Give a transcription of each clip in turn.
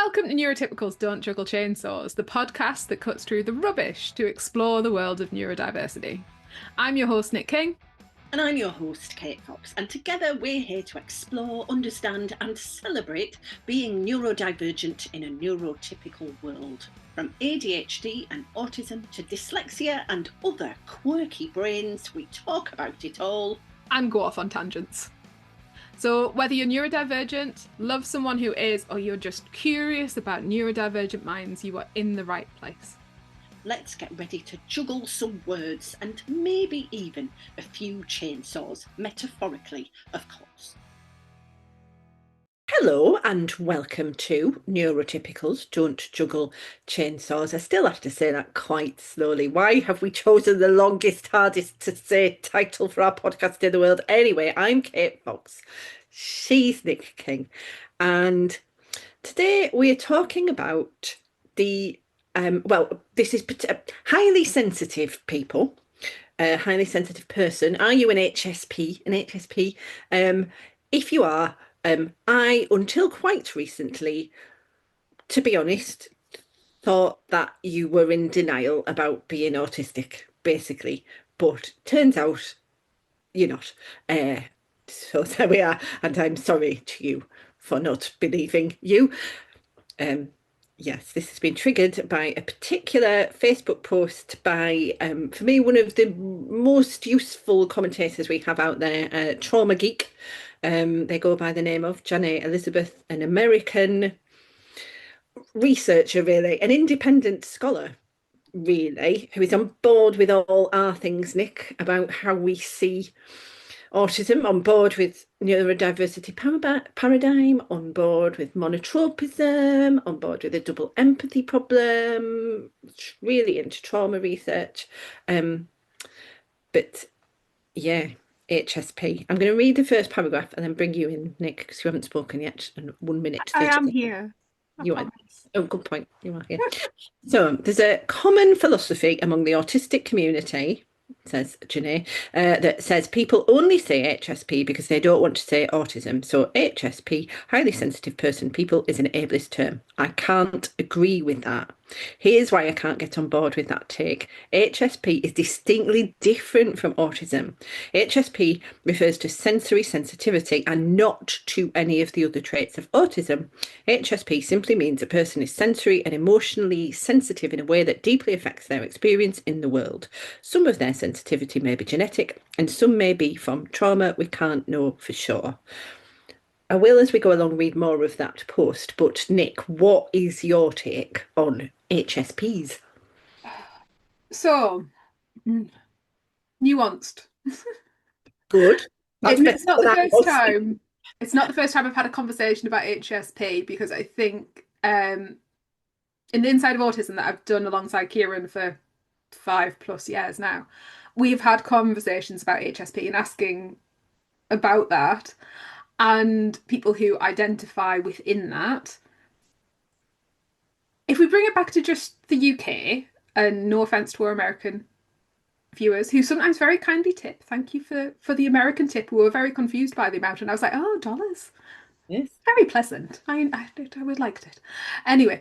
Welcome to Neurotypical's Don't Juggle Chainsaws, the podcast that cuts through the rubbish to explore the world of neurodiversity. I'm your host, Nick King. And I'm your host, Kate Fox. And together we're here to explore, understand, and celebrate being neurodivergent in a neurotypical world. From ADHD and autism to dyslexia and other quirky brains, we talk about it all. And go off on tangents. So whether you're neurodivergent, love someone who is, or you're just curious about neurodivergent minds, you are in the right place. Let's get ready to juggle some words and maybe even a few chainsaws, metaphorically, of course. Hello and welcome to Neurotypicals Don't Juggle Chainsaws. I still have to say that quite slowly. Why have we chosen the longest, hardest to say title for our podcast in the world? Anyway, I'm Kate Fox. She's Nick King. And today we are talking about the, this is highly sensitive people, a highly sensitive person. Are you an HSP? If you are, I, until quite recently, to be honest, thought that you were in denial about being autistic, basically. But turns out you're not. So there we are. And I'm sorry to you for not believing you. Yes, this has been triggered by a particular Facebook post by, for me, one of the most useful commentators we have out there, Trauma Geek. They go by the name of Janet Elizabeth, an American researcher, really, an independent scholar, really, who is on board with all our things, Nick, about how we see autism, on board with neurodiversity paradigm, on board with monotropism, on board with a double empathy problem, really into trauma research. But yeah, HSP. I'm going to read the first paragraph and then bring you in, Nick, because you haven't spoken yet. And 1 minute. I am here. You are. Oh, good point. You are here. So there's a common philosophy among the autistic community, says Janae, that says people only say HSP because they don't want to say autism. So HSP, highly sensitive person, people, is an ableist term. I can't agree with that. Here's why I can't get on board with that take. HSP is distinctly different from autism. HSP refers to sensory sensitivity and not to any of the other traits of autism. HSP simply means a person is sensory and emotionally sensitive in a way that deeply affects their experience in the world. Some of their sensitivity may be genetic and some may be from trauma. We can't know for sure. I will, as we go along, read more of that post. But Nick, what is your take on HSPs? So, nuanced. Good. It's not the first time. It's not the first time I've had a conversation about HSP because I think in the Inside of Autism that I've done alongside Kieran for 5+ years now, we've had conversations about HSP and asking about that. And people who identify within that. If we bring it back to just the UK, and no offense to our American viewers who sometimes very kindly tip, thank you for the American tip. We were very confused by the amount, and I was like, oh, dollars. Yes. Very pleasant. I would liked it. Anyway,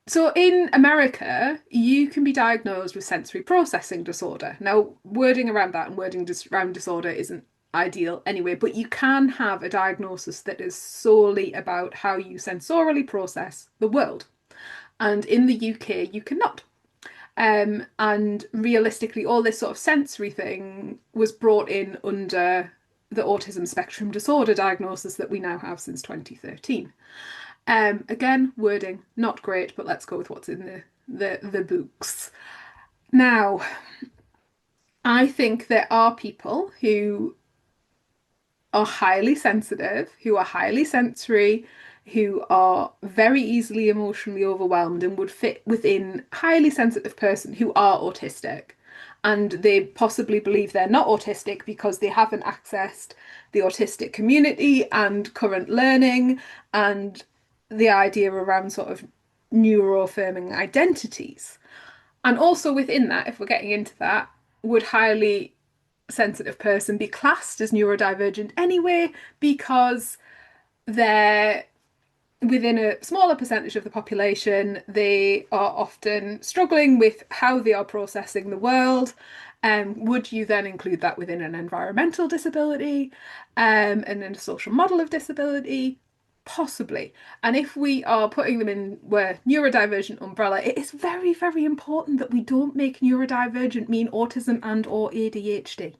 so in America, you can be diagnosed with sensory processing disorder. Now, wording around that and wording around disorder isn't ideal anyway, but you can have a diagnosis that is solely about how you sensorially process the world. And in the UK, you cannot. And realistically, all this sort of sensory thing was brought in under the autism spectrum disorder diagnosis that we now have since 2013. Again, wording not great, but let's go with what's in the books. Now, I think there are people who are highly sensitive, who are highly sensory, who are very easily emotionally overwhelmed and would fit within highly sensitive person who are autistic. And they possibly believe they're not autistic because they haven't accessed the autistic community and current learning and the idea around sort of neuroaffirming identities. And also within that, if we're getting into that, would highly sensitive person be classed as neurodivergent anyway because they're within a smaller percentage of the population, they are often struggling with how they are processing the world. Would you then include that within an environmental disability, and then a social model of disability? Possibly. And if we are putting them in where neurodivergent umbrella, it is very, very important that we don't make neurodivergent mean autism and or ADHD,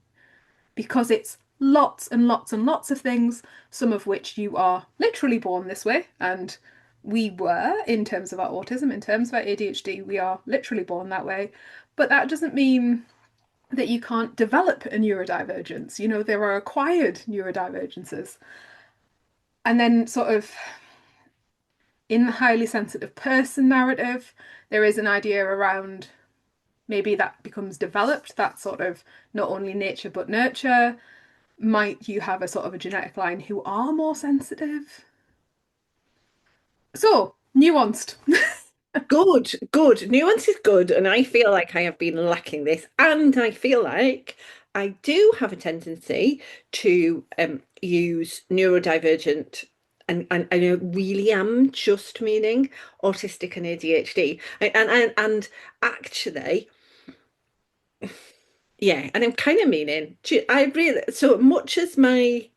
because it's lots and lots and lots of things, some of which you are literally born this way, and we were in terms of our autism, in terms of our ADHD, we are literally born that way. But that doesn't mean that you can't develop a neurodivergence. You know, there are acquired neurodivergences. And then, sort of, in the highly sensitive person narrative, there is an idea around maybe that becomes developed, that sort of not only nature but nurture. Might you have a sort of a genetic line who are more sensitive? So, nuanced. Good, good. Nuance is good, and I feel like I have been lacking this, and I feel like I do have a tendency to use neurodivergent, and I really am just meaning autistic and ADHD, and actually, yeah, and I'm kind of meaning I really so much as my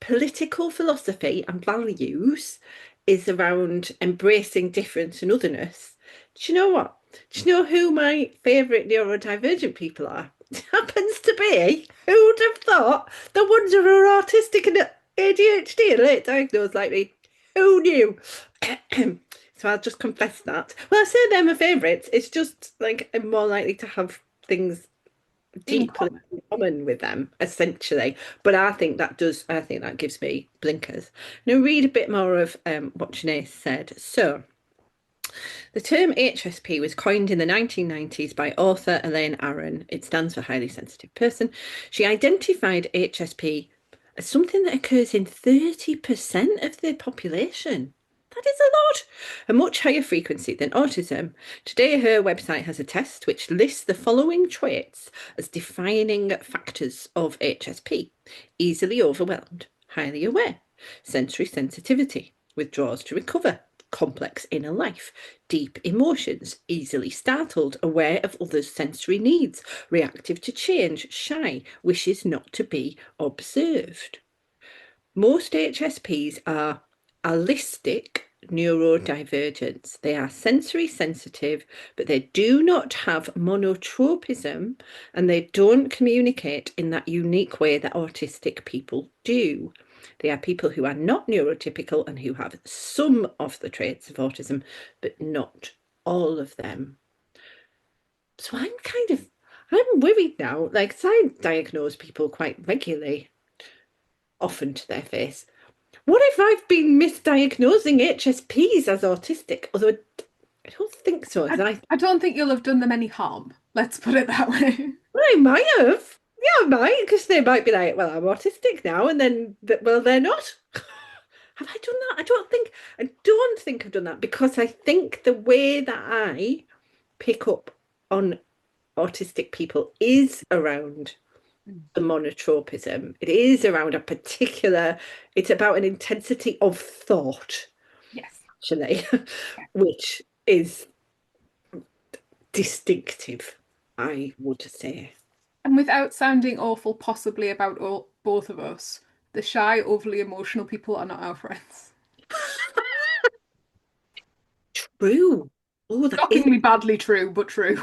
political philosophy and values is around embracing difference and otherness. Do you know what? Do you know who my favourite neurodivergent people are? It happens to be, who would have thought, the ones who are autistic and ADHD and late diagnosed like me. Who knew? So I'll just confess that. Well, I say they're my favourites. It's just like I'm more likely to have things In deeply common. in common with them, essentially. But I think that gives me blinkers. Now read a bit more of what Janae said. So the term HSP was coined in the 1990s by author Elaine Aron. It stands for highly sensitive person. She identified HSP as something that occurs in 30% of the population. That is a lot, a much higher frequency than autism. Today, her website has a test which lists the following traits as defining factors of HSP: easily overwhelmed, highly aware, sensory sensitivity, withdraws to recover, complex inner life, deep emotions, easily startled, aware of others' sensory needs, reactive to change, shy, wishes not to be observed. Most HSPs are allistic neurodivergence. They are sensory sensitive, but they do not have monotropism and they don't communicate in that unique way that autistic people do. They are people who are not neurotypical and who have some of the traits of autism, but not all of them. So I'm worried now. Like, I diagnose people quite regularly, often to their face. What if I've been misdiagnosing HSPs as autistic? Although I don't think so. I don't think you'll have done them any harm. Let's put it that way. I might have. Yeah, I might, because they might be like, well, I'm autistic now, and then, well, they're not. Have I done that? I don't think I've done that because I think the way that I pick up on autistic people is around the monotropism. It is around it's about an intensity of thought, Yes. actually, which is distinctive, I would say. And without sounding awful, possibly about both of us, the shy, overly emotional people are not our friends. True. Oh, that is Shockingly badly true, but true.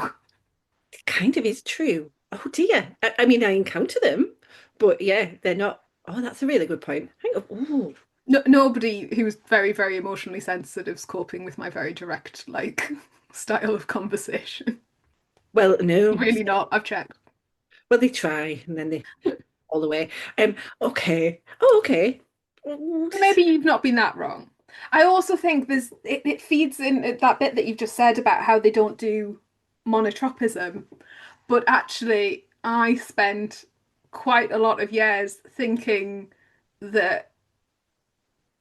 kind of is true. Oh dear. I mean, I encounter them, but yeah, they're not. Oh, that's a really good point. Hang on. Oh, No, nobody who's very, very emotionally sensitive is coping with my very direct, like, style of conversation. well, no. Really not. I've checked. Well, they try and then they all the way. Okay. Oh, okay. Mm, Maybe you've not been that wrong. I also think it feeds in that bit that you've just said about how they don't do monotropism, but actually I spent quite a lot of years thinking that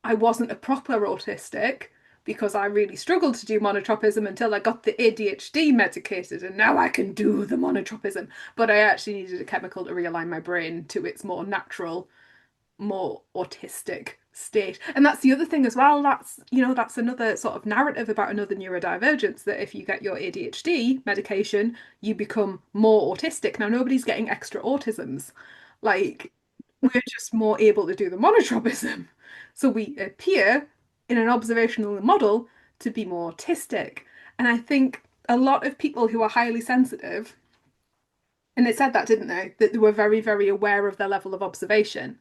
I wasn't a proper autistic because I really struggled to do monotropism until I got the ADHD medicated, and now I can do the monotropism. But I actually needed a chemical to realign my brain to its more natural more autistic state. And that's the other thing as well. That's another sort of narrative about another neurodivergence, that if you get your ADHD medication, you become more autistic. Now, nobody's getting extra autisms. Like, we're just more able to do the monotropism. So we appear in an observational model to be more autistic. And I think a lot of people who are highly sensitive, and it said that, didn't they? That they were very, very aware of their level of observation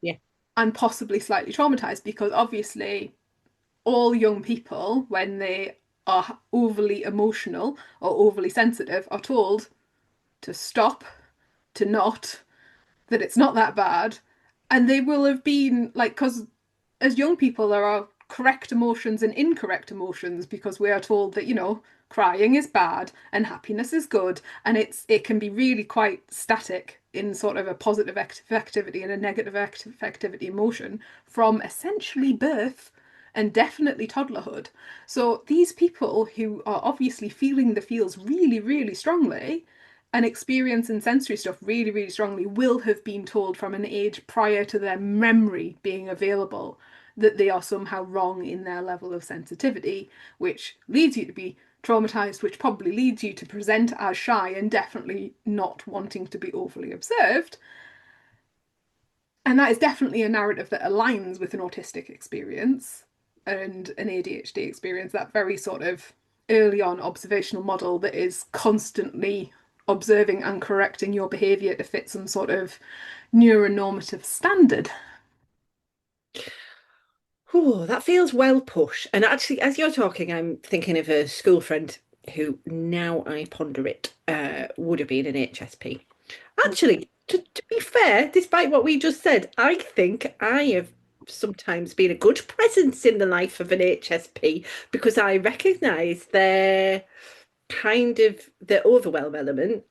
Yeah. and possibly slightly traumatized, because obviously all young people, when they are overly emotional or overly sensitive, are told to stop, to not, that it's not that bad. And they will have been like, because as young people, there are correct emotions and incorrect emotions, because we are told that, crying is bad and happiness is good. And it can be really quite static in sort of a positive activity and a negative activity emotion from essentially birth and definitely toddlerhood. So these people who are obviously feeling the feels really, really strongly and experiencing sensory stuff really, really strongly will have been told from an age prior to their memory being available that they are somehow wrong in their level of sensitivity, which leads you to be traumatized, which probably leads you to present as shy and definitely not wanting to be overly observed. And that is definitely a narrative that aligns with an autistic experience and an ADHD experience, that very sort of early on observational model that is constantly observing and correcting your behavior to fit some sort of neuronormative standard. Oh, that feels well put. And actually, as you're talking, I'm thinking of a school friend who, now I ponder it, would have been an HSP. Actually, to be fair, despite what we just said, I think I have sometimes been a good presence in the life of an HSP because I recognise their overwhelm element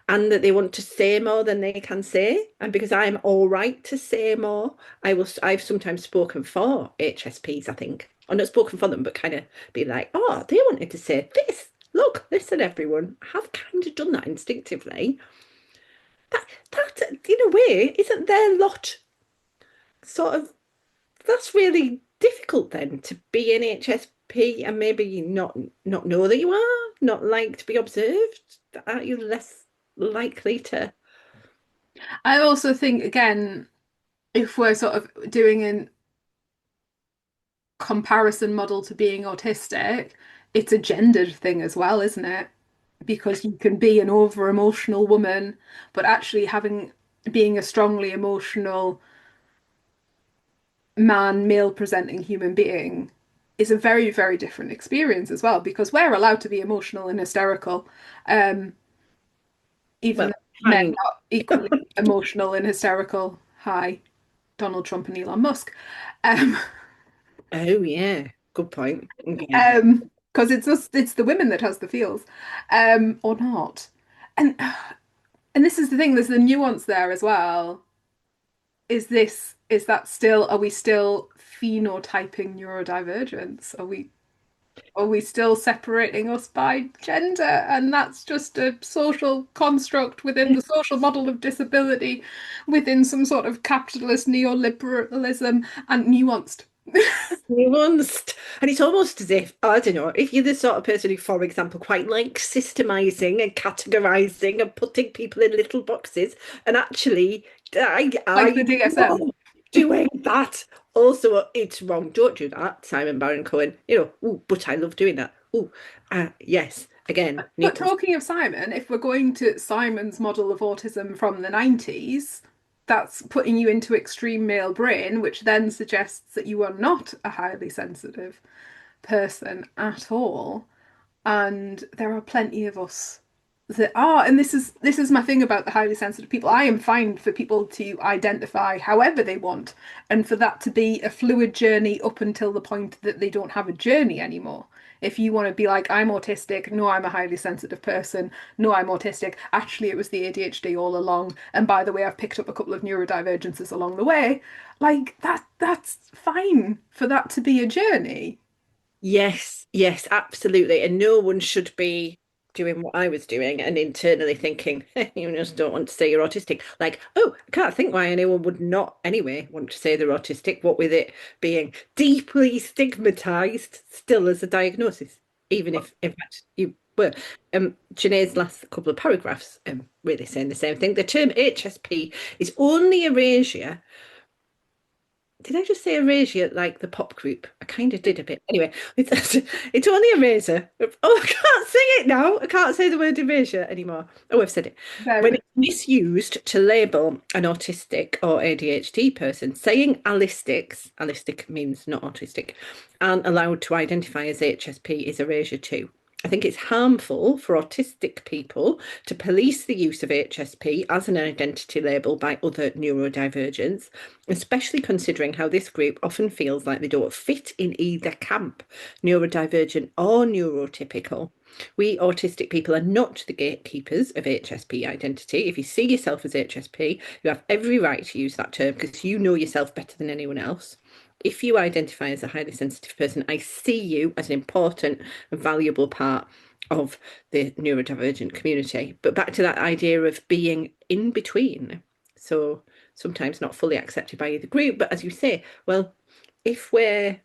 and that they want to say more than they can say. And because I'm all right to say more, I've sometimes spoken for HSPs, I think. Or not spoken for them, but kind of be like, oh, they wanted to say this. Look, listen, everyone. I have kind of done that instinctively. That in a way, isn't their lot sort of that's really difficult then to be an HSP and maybe not know that you are, not like to be observed. Aren't you less likely to? I also think, again, if we're sort of doing a comparison model to being autistic, it's a gendered thing as well, isn't it? Because you can be an over emotional woman, but actually being a strongly emotional man, male presenting human being is a very, very different experience as well, because we're allowed to be emotional and hysterical, um, even Well, though men kind. are equally emotional and hysterical. Hi, Donald Trump and Elon Musk. Um, Oh yeah, good point. Okay. because it's the women that has the feels, or not. And and this is the thing, there's the nuance there as well. Is that still, are we still phenotyping neurodivergence? Are we still separating us by gender? And that's just a social construct within the social model of disability, within some sort of capitalist neoliberalism and nuanced. Nuanced. And it's almost as if, I don't know, if you're the sort of person who, for example, quite likes systemizing and categorizing and putting people in little boxes, and actually, Like the I DSM. love doing that. Also, it's wrong. Don't do that, Simon Baron Cohen. Ooh, but I love doing that. Ooh, yes. Again, But nuance. talking of Simon, if we're going to Simon's model of autism from the 90s, that's putting you into extreme male brain, which then suggests that you are not a highly sensitive person at all. And there are plenty of us that are, and this is my thing about the highly sensitive people. I am fine for people to identify however they want, and for that to be a fluid journey up until the point that they don't have a journey anymore. If you want to be like, I'm autistic, no, I'm a highly sensitive person, no, I'm autistic, actually, it was the ADHD all along. And by the way, I've picked up a couple of neurodivergences along the way. Like that's fine for that to be a journey. Yes, yes, absolutely. And no one should be. doing what I was doing and internally thinking, you just don't want to say you're autistic. Like, oh, I can't think why anyone would not anyway want to say they're autistic. What with it being deeply stigmatized still as a diagnosis, even if in fact you were. Janae's last couple of paragraphs really saying the same thing. The term HSP is only erasure. Did I just say erasure like the pop group? I kind of did a bit. Anyway, it's only eraser. Oh, I can't say it now. I can't say the word erasure anymore. Oh, I've said it. There When we it's misused to label an autistic or ADHD person, saying allistic means not autistic, and allowed to identify as HSP is erasure too. I think it's harmful for autistic people to police the use of HSP as an identity label by other neurodivergents, especially considering how this group often feels like they don't fit in either camp, neurodivergent or neurotypical. We autistic people are not the gatekeepers of HSP identity. If you see yourself as HSP, you have every right to use that term because you know yourself better than anyone else. If you identify as a highly sensitive person, I see you as an important and valuable part of the neurodivergent community. But back to that idea of being in between. So sometimes not fully accepted by either group, but as you say, well, if we're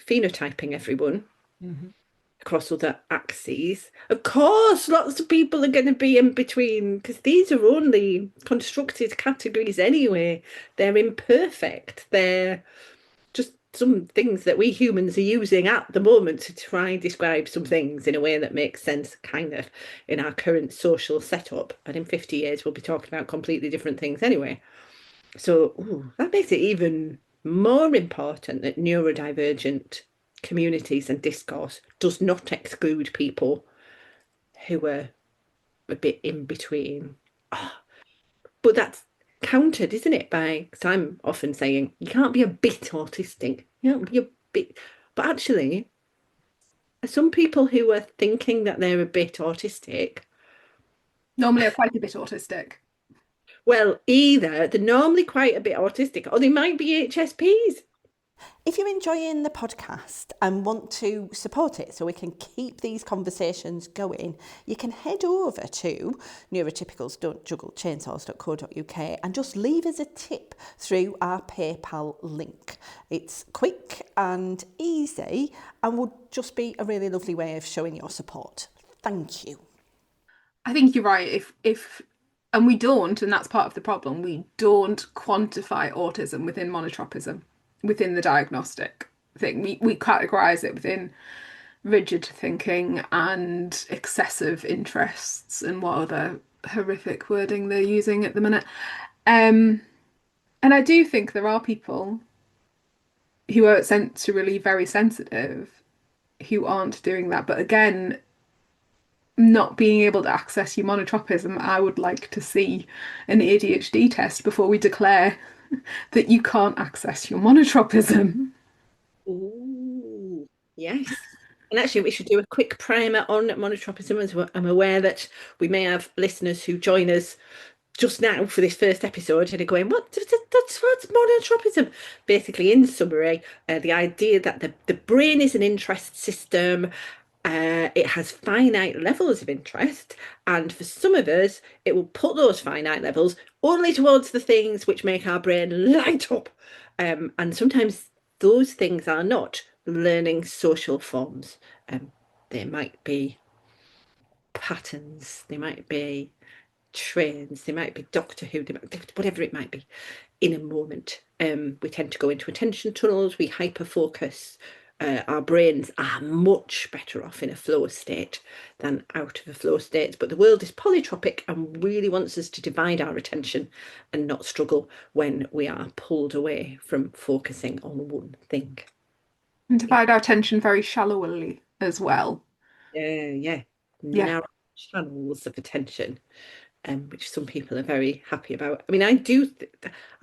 phenotyping everyone go. across other axes, of course, lots of people are going to be in between because these are only constructed categories anyway. They're imperfect. They're just some things that we humans are using at the moment to try and describe some things in a way that makes sense, kind of, in our current social setup. And in 50 years, we'll be talking about completely different things anyway. So that makes it even more important that neurodivergent communities and discourse does not exclude people who are a bit in between. Oh, but that's countered, isn't it? By, because I'm often saying you can't be a bit autistic. You can't be a bit, but actually, some people who are thinking that they're a bit autistic, Normally, I'm quite a bit autistic. well, either they're normally quite a bit autistic or they might be HSPs. If you're enjoying the podcast and want to support it so we can keep these conversations going, you can head over to neurotypicals.don't juggle chainsaws.co.uk and just leave us a tip through our PayPal link. It's quick and easy and would just be a really lovely way of showing your support. Thank you. I think you're right. If and we don't, and that's part of the problem, we don't quantify autism within monotropism, within the diagnostic thing. We categorize it within rigid thinking and excessive interests and what other horrific wording they're using at the minute. Um, and I do think there are people who are sensorily very sensitive who aren't doing that. But again, not being able to access your monotropism, I would like to see an ADHD test before we declare that you can't access your monotropism. Ooh, yes. And actually, we should do a quick primer on monotropism as well. I'm aware that we may have listeners who join us just now for this first episode and are going, what's monotropism? Basically, in summary, the idea that the brain is an interest system. It has finite levels of interest, and for some of us, it will put those finite levels only towards the things which make our brain light up. And sometimes those things are not learning social forms. They might be patterns, they might be trains, they might be Doctor Who, they might be whatever it might be in a moment. We tend to go into attention tunnels, we hyper focus. Our brains are much better off in a flow state than out of a flow state. But the world is polytropic and really wants us to divide our attention and not struggle when we are pulled away from focusing on one thing. And divide our attention very shallowly as well. Yeah. Yeah. Narrow channels of attention. Which some people are very happy about. I mean, I do.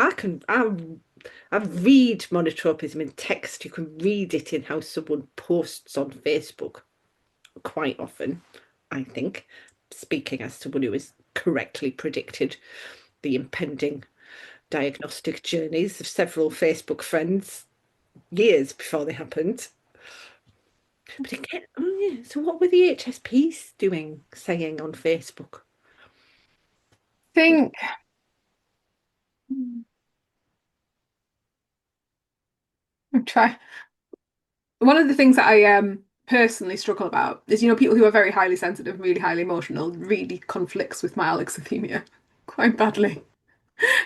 I read monotropism in text. You can read it in how someone posts on Facebook quite often. I think, speaking as someone who has correctly predicted the impending diagnostic journeys of several Facebook friends years before they happened. But again, oh yeah. So what were the HSPs doing, saying on Facebook? Think try one of the things that I personally struggle about is, people who are very highly sensitive, really highly emotional, really conflicts with my alexithymia quite badly.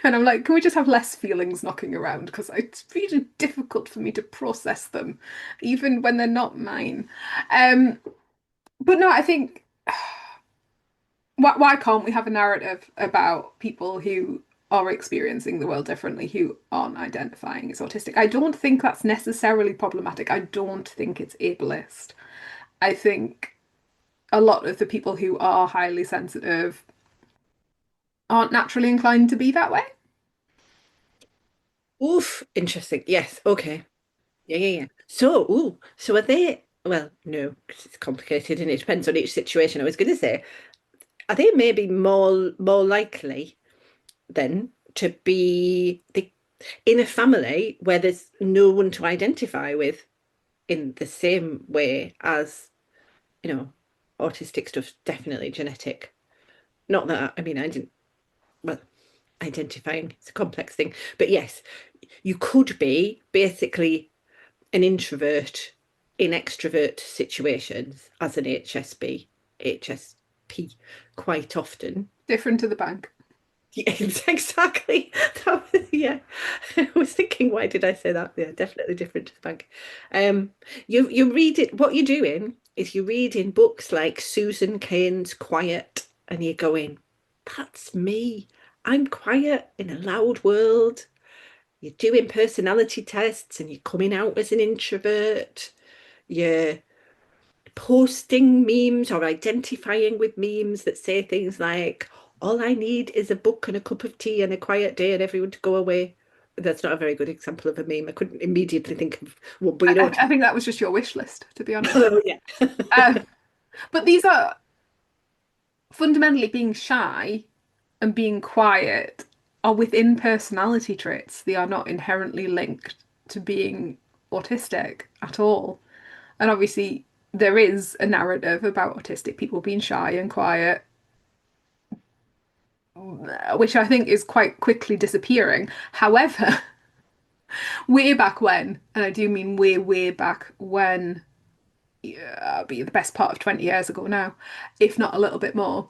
And I'm like, can we just have less feelings knocking around? Because it's really difficult for me to process them, even when they're not mine. Um, but no, I think why can't we have a narrative about people who are experiencing the world differently, who aren't identifying as autistic? I don't think that's necessarily problematic. I don't think it's ableist. I think a lot of the people who are highly sensitive aren't naturally inclined to be that way. Oof, interesting. Yes, okay. Yeah. So are they, well, no, because it's complicated and it depends on each situation. I was going to say, are they maybe more likely then to be in a family where there's no one to identify with in the same way as, you know, autistic stuff's definitely genetic. Not that, I mean, I didn't, well, identifying, it's a complex thing. But yes, you could be basically an introvert in extrovert situations as an HSP quite often. Different to the bank. Yeah, exactly. Yeah. I was thinking, why did I say that? Yeah, definitely different to the bank. You read it. What you're doing is you're reading books like Susan Cain's Quiet, and you're going, "That's me. I'm quiet in a loud world." You're doing personality tests, and you're coming out as an introvert. You're posting memes or identifying with memes that say things like, all I need is a book and a cup of tea and a quiet day and everyone to go away. That's not a very good example of a meme. I couldn't immediately think of one, but you know what? I think that was just your wish list, to be honest. Oh, yeah. Um, but these are fundamentally being shy and being quiet are within personality traits. They are not inherently linked to being autistic at all. And obviously, there is a narrative about autistic people being shy and quiet, which I think is quite quickly disappearing. However, way back when, and I do mean way, way back when, yeah, be the best part of 20 years ago now, if not a little bit more,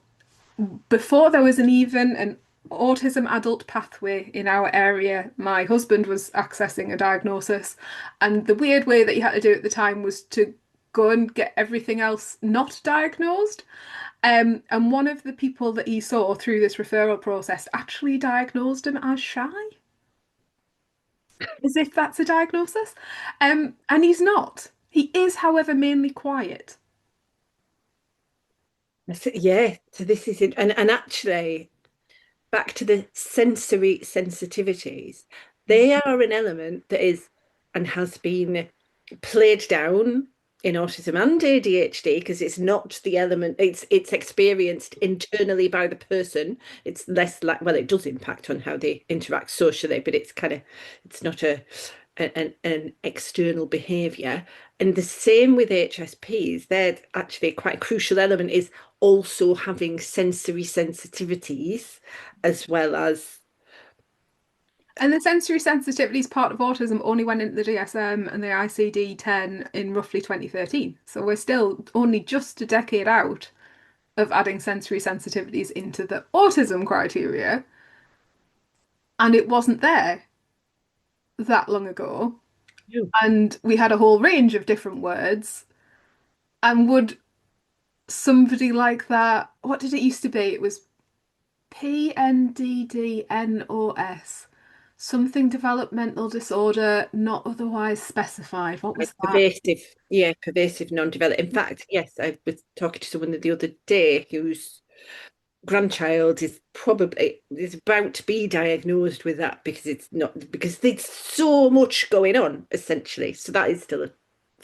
before there was even an autism adult pathway in our area, my husband was accessing a diagnosis. And the weird way that you had to do it at the time was to go and get everything else not diagnosed. And one of the people that he saw through this referral process actually diagnosed him as shy, as if that's a diagnosis. And he's not. He is, however, mainly quiet. Yeah, so this is it. And actually, back to the sensory sensitivities, they are an element that is and has been played down in autism and ADHD because it's not the element, it's experienced internally by the person. It's less like, well, it does impact on how they interact socially, but it's not an external behavior. And the same with HSPs, they're actually quite a crucial element is also having sensory sensitivities as well as And the sensory sensitivity is part of autism only went into the DSM and the ICD-10 in roughly 2013. So we're still only just a decade out of adding sensory sensitivities into the autism criteria. And it wasn't there that long ago. you. And we had a whole range of different words. And would somebody like that, what did it used to be? It was PNDDNOS. Something developmental disorder not otherwise specified. What was that? Pervasive, yeah, pervasive non-developed. In fact, yes, I was talking to someone the other day whose grandchild is about to be diagnosed with that because it's not because there's so much going on essentially. So that is still a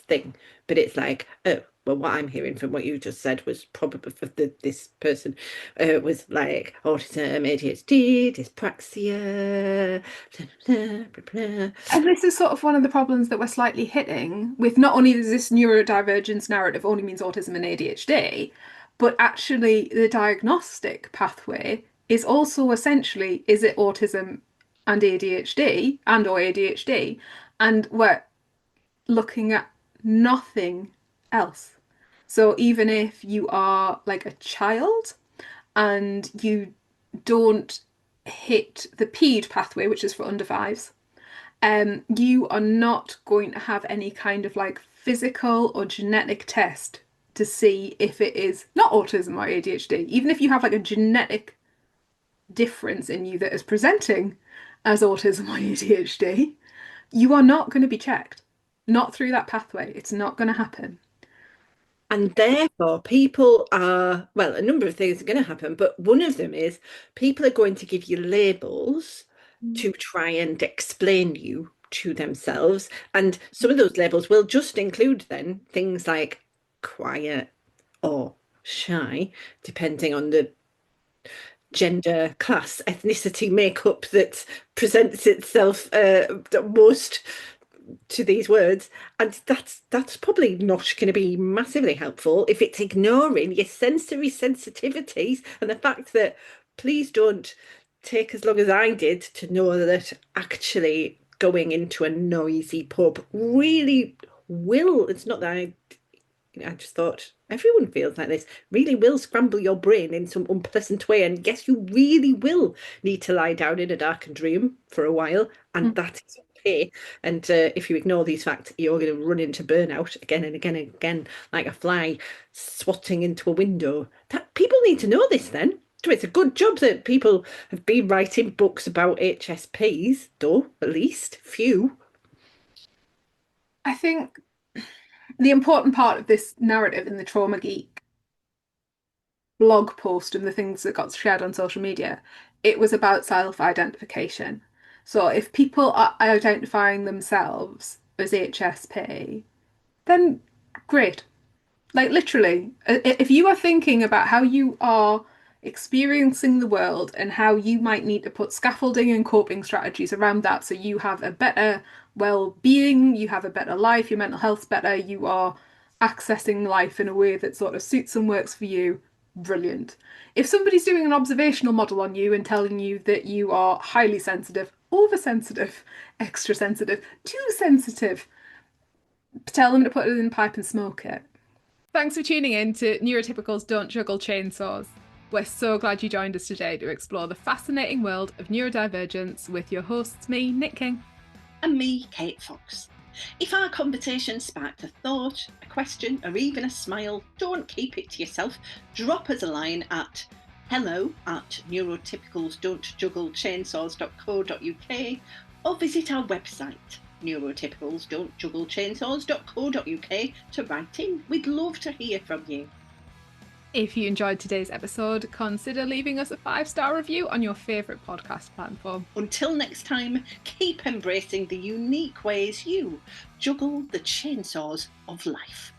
thing, but it's like, oh. well, what I'm hearing from what you just said was probably for this person was like autism, ADHD, dyspraxia, blah, blah, blah, blah. And this is sort of one of the problems that we're slightly hitting with not only does this neurodivergence narrative only means autism and ADHD, but actually the diagnostic pathway is also essentially, is it autism and ADHD and or ADHD? And we're looking at nothing else. So even if you are like a child and you don't hit the PED pathway, which is for under fives, you are not going to have any kind of like physical or genetic test to see if it is not autism or ADHD. Even if you have like a genetic difference in you that is presenting as autism or ADHD, you are not going to be checked. Not through that pathway. It's not going to happen. And therefore, people are, well, a number of things are going to happen, but one of them is people are going to give you labels to try and explain you to themselves. And some of those labels will just include then things like quiet or shy, depending on the gender, class, ethnicity makeup that presents itself most to these words, and that's probably not going to be massively helpful if it's ignoring your sensory sensitivities and the fact that please don't take as long as I did to know that actually going into a noisy pub really will, it's not that I just thought everyone feels like this, really will scramble your brain in some unpleasant way. And yes, you really will need to lie down in a darkened room for a while, and that is okay. And if you ignore these facts, you're going to run into burnout again and again and again, like a fly swatting into a window. That people need to know this then. So it's a good job that people have been writing books about HSPs, though, at least few. I think the important part of this narrative in the Trauma Geek blog post and the things that got shared on social media, it was about self-identification. So if people are identifying themselves as HSP, then great. Like literally, if you are thinking about how you are experiencing the world and how you might need to put scaffolding and coping strategies around that so you have a better well-being, you have a better life, your mental health's better, you are accessing life in a way that sort of suits and works for you, brilliant. If somebody's doing an observational model on you and telling you that you are highly sensitive, oversensitive, extra sensitive, too sensitive, tell them to put it in a pipe and smoke it. Thanks for tuning in to Neurotypicals Don't Juggle Chainsaws. We're so glad you joined us today to explore the fascinating world of neurodivergence with your hosts, me, Nick King. And me, Kate Fox. If our conversation sparked a thought, a question, or even a smile, don't keep it to yourself. Drop us a line at hello@neurotypicalsdon'tjugglechainsaws.co.uk or visit our website neurotypicalsdon'tjugglechainsaws.co.uk to write in. We'd love to hear from you. If you enjoyed today's episode, consider leaving us a 5-star review on your favourite podcast platform. Until next time, keep embracing the unique ways you juggle the chainsaws of life.